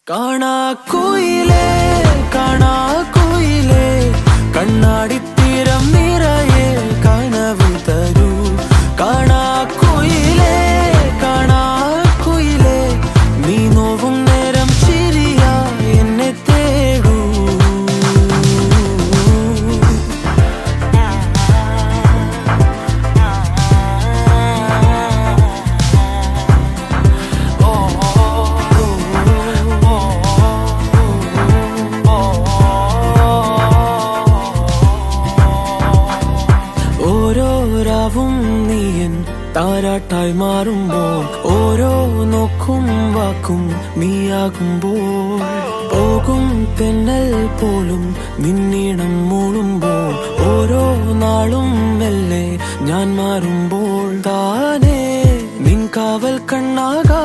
കാണാ കുയിലേ കാണാ കുയിലേ കണ്ണാടിത്തീരം നിറയെ കനവ് തരൂ കാണാ കുയിലേ നീ നോവും നേരം ചിരിയാ എന്നെ തേടൂ ഓരോരാവും നീയൻ താരാട്ടായി മാറുമ്പോൾ ഓരോ നോക്കും വാക്കും നീയാകുമ്പോൾ പോകും തെന്നൽ പോലും നിന്നീണം മൂളുമ്പോൾ ഓരോ നാളും മെല്ലെ ഞാൻ മാറുമ്പോൾ താനേ നിൻ കാവൽ കണ്ണാകാ